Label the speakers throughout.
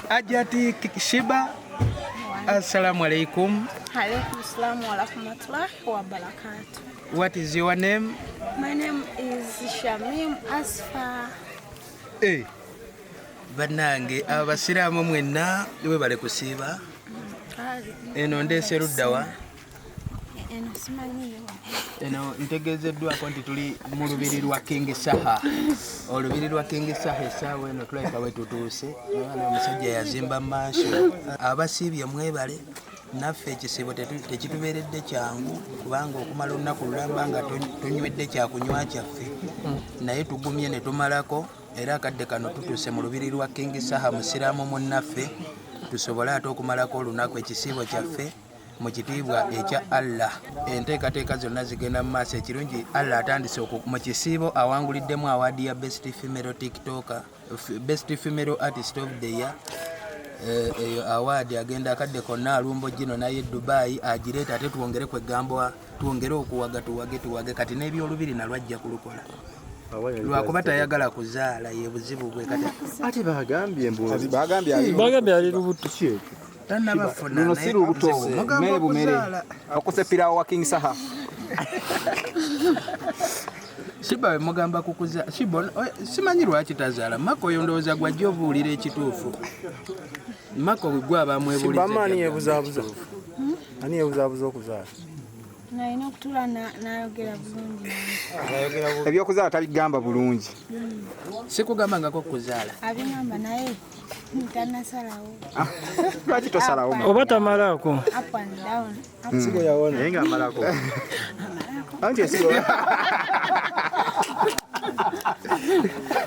Speaker 1: Ajati Sheebah, assalamu alaikum.
Speaker 2: Alaikum salam wa rahmatullahi wa barakatuh.
Speaker 1: What is your name?
Speaker 2: My name is Shamim Asfa.
Speaker 1: Banange abasiraamu mwenna we bale kusiiba. Eno ndeese luddawa.
Speaker 2: Eno simanyiyo.
Speaker 1: Eno ntegeezeddwako nti tuli mu lubiri lwa King Saha. Olubiri lwa King Saha essaawa eno tulabika we tutuuse. Omusajja yazimba mu maaso. Abasiibye mwebale. Naffe ekisibo tekitubeeredde kyangu kubanga okumala olunaku lulamba nga tunywedde kyakunywa kyaffe. Naye tugumye ne tumalako era akadde kano tutuuse mu lubiri lwa King Saha musiraamu munnaffe tusobole ate okumalako olunaku ekisibo kyaffe mu kitiibwa ekya Allah. Enteekateeka zonna zigenda mu maaso. Ekirungi Allah atandise mu kisiibo awanguliddemu awaadi ya Best Female TikToker, Best Female Artist of the Year. Eyo awadi agenda akadde konna alumbo gino naye Dubai agireeta ate tuwongere kwegambwa tuwongere okuwaga tuwage kati n'ebyolubiri nalwajja kulukola lwakuba tayagala kuzaala ye buzibu bwe kati
Speaker 3: ate bagambye
Speaker 4: ali lubuto
Speaker 1: tannabafuna
Speaker 3: no siru lubuto mere bumere akusepira wa King Saha.
Speaker 1: Sheebah mugamba kukuza Sheebah simanyi lwaki tazaala Mako oyo ndowooza gwajja obuulira ekituufu. Mako gwe abamwebuuliza
Speaker 4: ani yeebuzaabuza okuzaala
Speaker 2: Nalina okutula n'ayogera bulungi.
Speaker 3: Ebyokuzaala tabigamba bulungi.
Speaker 1: Sikugambangako kuzaala.
Speaker 2: Abingamba naye tannasalawo.
Speaker 3: Lwaki tosalawo?
Speaker 4: oba tamalaako
Speaker 2: Up and down.
Speaker 4: sigo yawona
Speaker 3: Naye ng'amalako. Anti esigo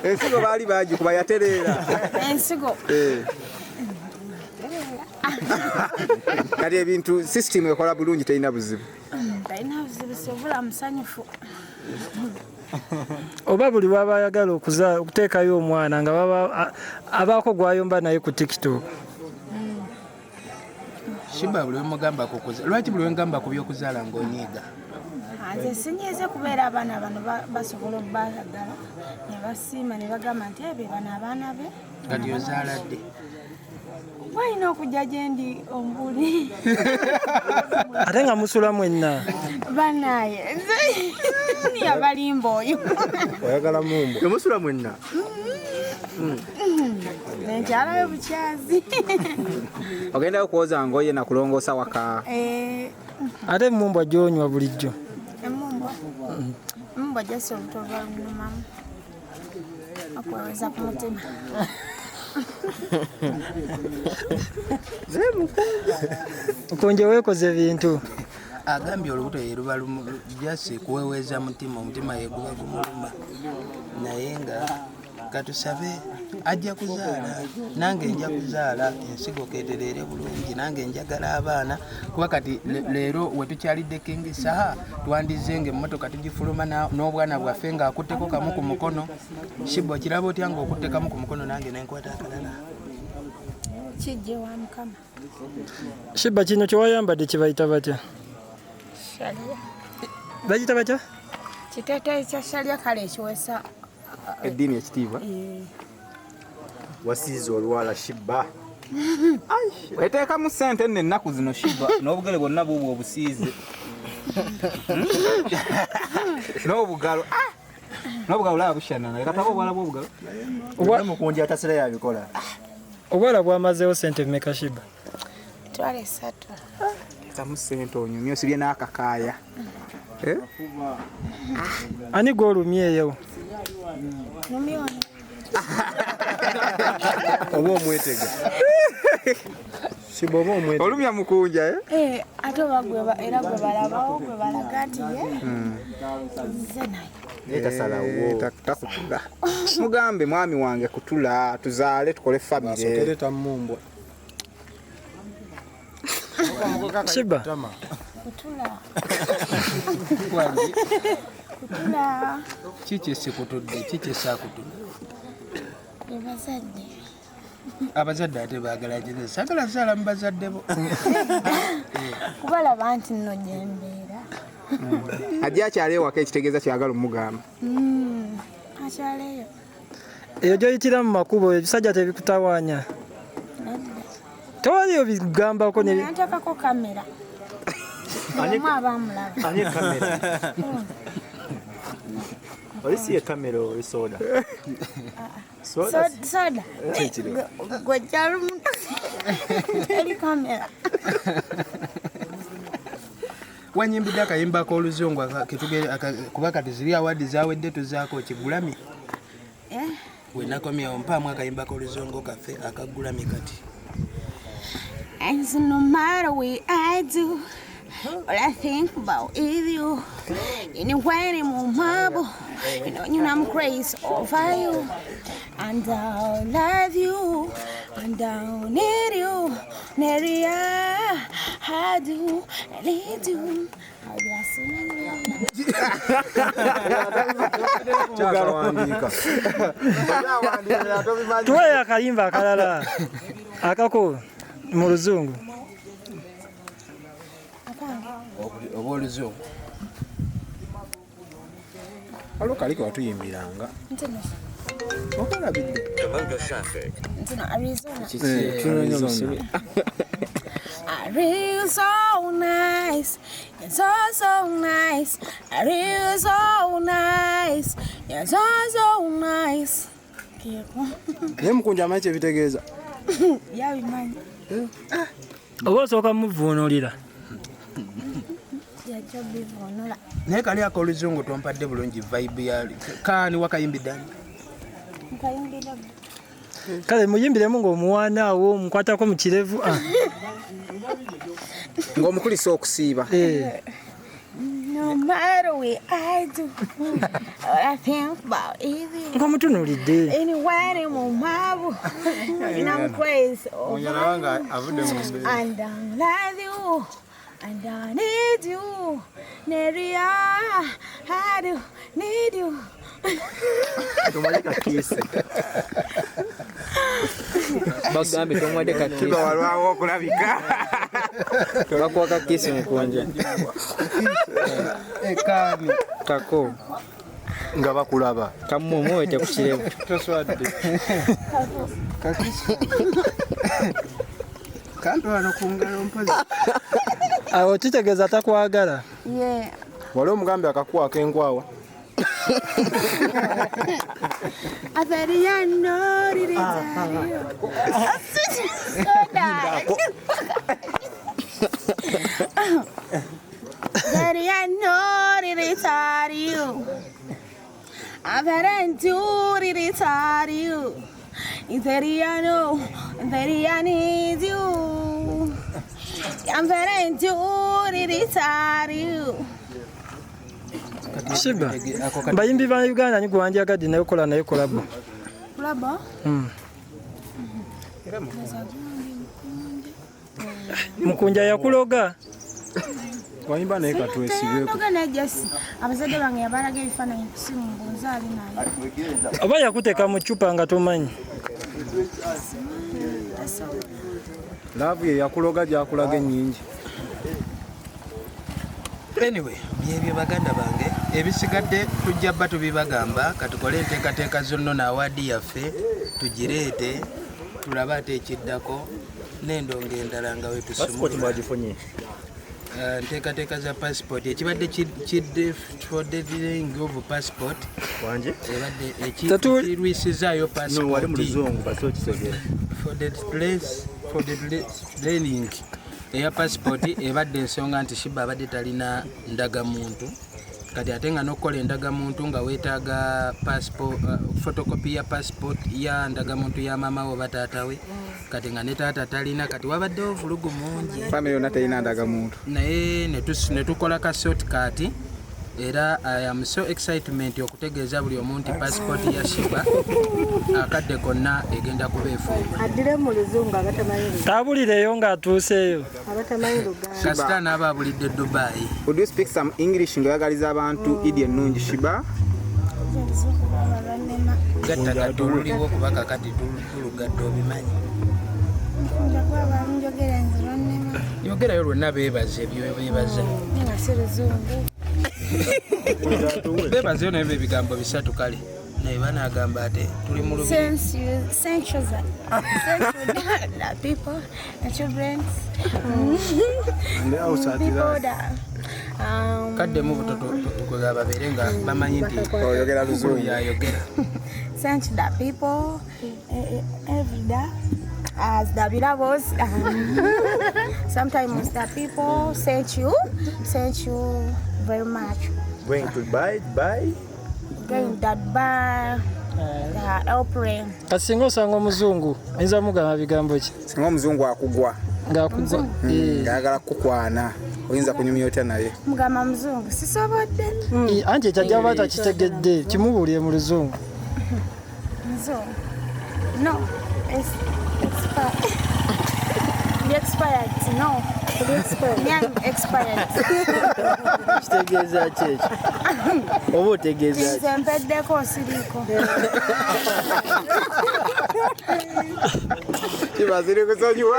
Speaker 3: ensigo baali bagikuba yatereera.
Speaker 2: Ensigo.
Speaker 3: Kati ebintu system ekola bulungi terina buzibu.
Speaker 2: Talina buzibu sobula musanyufu.
Speaker 4: oba buli baba ayagala okuteekayo omwana nga baba abaako gwayomba naye ku TikTok.
Speaker 1: Sheebah buli wemugamba kukuza lwaki buli wengamba ku byokuzaala ng'onyiiga?
Speaker 2: Nze sinyize kubeera abaana bano basobola okubaagala ne basiima ne bagamba nti ebyo bano abaana be.
Speaker 1: Kati ozaala ddi?
Speaker 2: Walina okujja gye ndi ombuli.
Speaker 4: ate nga musula mwenna
Speaker 2: Banaye ni abalimba oyo.
Speaker 4: oyagala mumbo
Speaker 3: Emusula mwenna.
Speaker 2: Nenkyalayo bukyazi.
Speaker 3: Ogenda okwoza ngoye na kulongoosa waka.
Speaker 4: ate mumbo gyonywa bulijjo.
Speaker 2: Mumbo gyasa oluto lwalunumamu okweweza ku mutima.
Speaker 4: Omukunja weekoze bintu.
Speaker 1: Agambye olubuto ye luba jasi kuweweeza mutima omutima yeguba gumuluma naye nga katusabe ajja kuzaala nange nja kuzaala ensigo keetereere bulungi nange njagala abaana kuba kati leero we tukyalidde King Saha twandize ng'emmotoka tugifuluma n'obwana bwaffe ng'akutteko kamu ku mukono. Sheebah okiraba otya ng'okutte kamu ku mukono nange nenkwata akalala.
Speaker 2: Kijje wa Mukama.
Speaker 4: Sheebah kino kye wayambadde kibayita batya?
Speaker 2: Sharia.
Speaker 4: Bagita batya?
Speaker 2: Kiteeteeyi kya sharia kale ekiwesa
Speaker 3: Eddiini ekitiibwa. Wasiiza olwala Sheebah. Weteekamu ssente nno ennaku zino Sheebah n'obugere bwonna buubwo obusiize. N'obugalo. N'obugalo olaba bushanana. Katabo obwala bw'obugalo. Omukunja Atasera yabikola.
Speaker 4: Obwala bwamazeewo ssente mmeka Sheebah?
Speaker 2: Twale 3.
Speaker 3: Teekamu ssente onyumye osibye n'akakaaya.
Speaker 4: ani gw'olumyeyo?
Speaker 2: Numyoni.
Speaker 3: Oba omwetega.
Speaker 4: Sheebah oba omwetega.
Speaker 3: Olumya Mukunja
Speaker 2: Ate oba era gwe balabawo gwe balaga nti ye. Nze naye.
Speaker 3: Tasalawo. Takutula. Mugambe mwami wange kutula tuzaale tukole famire.
Speaker 4: Sokereta mumbwa. Sheebah.
Speaker 2: Kutula.
Speaker 1: Kiki sikutudde kiki saakutudde?
Speaker 2: Bazadde.
Speaker 1: Abazadde ate baagala gye sagala zaala mu bazadde bo.
Speaker 2: Kubalaba nti nno gye mbeera.
Speaker 3: Ajja akyali ewaka ekitegeeza kyagala omugamba.
Speaker 2: Akyaleyo.
Speaker 4: Eyo gy'oyitira mu makubo ebisajja tebikutawaanya. Tewaliyo bigambako ne
Speaker 2: Nantakako kamera. Abamulaba.
Speaker 5: Ani kamera? Olisi ye kamera oli soda.
Speaker 2: Soda. Gwejalu Eli kamera.
Speaker 1: Wanyimbidde akayimba k'oluzungu kuba kati ziri awadi zawedde tuzaako kigulami. We nakomyewo mpaamu akayimba k'oluzungu kaffe akagulami kati.
Speaker 2: And so no matter what I do, all I think about is you. Anywhere in my marble, you know I'm crazy over you. And I'll love you, and I'll need you. Neria, I do, I need you. How do I see you?
Speaker 4: tuwe akayimba akalala akako mu luzungu.
Speaker 1: Oba oluzungu.
Speaker 3: Waliwo kaliko watuyimbiranga. Okalabidde.
Speaker 2: Real so nice, you're so nice. Real so nice, you're so nice.
Speaker 3: Naye Mukunja amanyi kye bitegeeza.
Speaker 2: Yabimanyi.
Speaker 4: Oba osooka muvuunulira.
Speaker 2: Yajja bivuunula.
Speaker 1: Naye kali ak'oluzungu tompadde bulungi vibe ya kaani wakayimbidde.
Speaker 2: Nkayimbira.
Speaker 4: Kale muyimbiremu ng'omuwaana awo mukwatako mu kirevu.
Speaker 3: Ng'omukulisa okusiiba.
Speaker 2: No matter what I do, all I think about is you.
Speaker 4: Ng'omutunuulidde.
Speaker 2: Anywhere in my marble, and I'm crazy over you. And I love you, and I need you. Neria, I do need you.
Speaker 5: Tumalika kisi. Bagambe tomwadeka kisi.
Speaker 3: Kiba walwawo okulabika.
Speaker 5: Bakwaka kisi Mukunja.
Speaker 1: Kaani.
Speaker 5: Kako.
Speaker 3: Nga bakulaba.
Speaker 5: Kamumu wete ku kirevu.
Speaker 3: Toswadde.
Speaker 1: Kanto wano ku ngalo mpozi.
Speaker 4: Awo kitegeeza takwagala.
Speaker 2: Yeah.
Speaker 3: Waliwo omugambe akakwako enkwawa.
Speaker 2: I said, yeah, no, it is. Daddy, I know that it's hard you. I've had to do it, it's hard you. Daddy, I know, Daddy, I need you. I'm very do it, it's hard you.
Speaker 4: Sheebah, bayimbi ba Uganda nyigo wanjagadde nayo kola nayo kolabo.
Speaker 2: Kolabo?
Speaker 4: Mukunja yakuloga.
Speaker 3: Wayimba naye katwesibweko.
Speaker 2: Ndoga na Jesse. Abazadde bange yabalaga ebifaananyi ku simu mbunzaali naye.
Speaker 4: Oba yakuteeka mu ccupa nga tomanyi.
Speaker 3: Laavu ye yakuloga gyakulaga ennyingi.
Speaker 1: Anyway, byebyo baganda bange ebisigadde tujja bba tubibagamba katukole enteekateeka zonna n'awaadi yaffe tugireete tulaba ate ekiddako n'endongo endala nga we tusumulira. Nteekateeka za passport ekibadde for the dealing of passport
Speaker 5: Wanje?
Speaker 1: ebadde ekirwisizaayo passport for the dealing eya passport ebadde ensonga nti Sheebah abadde talina ndagamuntu kati ate nga n'okukola endagamuntu nga weetaaga photocopy ya passport ya ndagamuntu ya maama we oba taata we kati nga ne taata talina kati wabaddewo vulugu mungi
Speaker 3: Family yonna terina ndagamuntu.
Speaker 1: naye ne tukola ka shortcut era I am so excitement okutegeeza buli omu nti passport ya Sheebah akadde konna egenda kuba efuluma.
Speaker 6: Addire mu luzungu abatamanyi
Speaker 4: Tabulireyo ng'atuuseeyo.
Speaker 6: abatamanyi Luganda.
Speaker 1: Kasita n'aba abulidde Dubai.
Speaker 3: Would you speak some English ng'oyagaliza abantu Idi ennungi Sheebah?
Speaker 1: Gatta katululiwo kuba kakati tulugadde obimanyi. Yogerayo lwonna beebaze ebyo beebaza.
Speaker 2: Nga si luzungu.
Speaker 1: Beebazeyo naye ebigambo bisatu kale. naye banagamba ate tuli mu lubiri.
Speaker 2: Since you sent you the people, the children, people that
Speaker 1: Kadde mu buto tukoza babeere nga bamanyi nti
Speaker 3: oyogera luzungu
Speaker 1: yayogera.
Speaker 2: sent the people every day as the beloveds. Sometimes the people sent you very much.
Speaker 5: Going to buy.
Speaker 2: Going that bar, the airplane.
Speaker 4: Kati singa osanga omuzungu ayinza mugamba bigambo ki
Speaker 3: singa omuzungu akugwa
Speaker 4: ng'akugwa
Speaker 3: ng'ayagala kukukwana oyinza kunyumya otya naye
Speaker 2: Mugamba muzungu sisobodde.
Speaker 4: anti ekyajja aba takitegedde kimubuulire mu luzungu
Speaker 2: Muzungu. No, it's expired. The expired. No. Expired.
Speaker 5: Kitegeeza ki ekyo? Oba otegeeza ki?
Speaker 2: Nze mpeddeko siriiko.
Speaker 3: kiba ziri kusonyiwa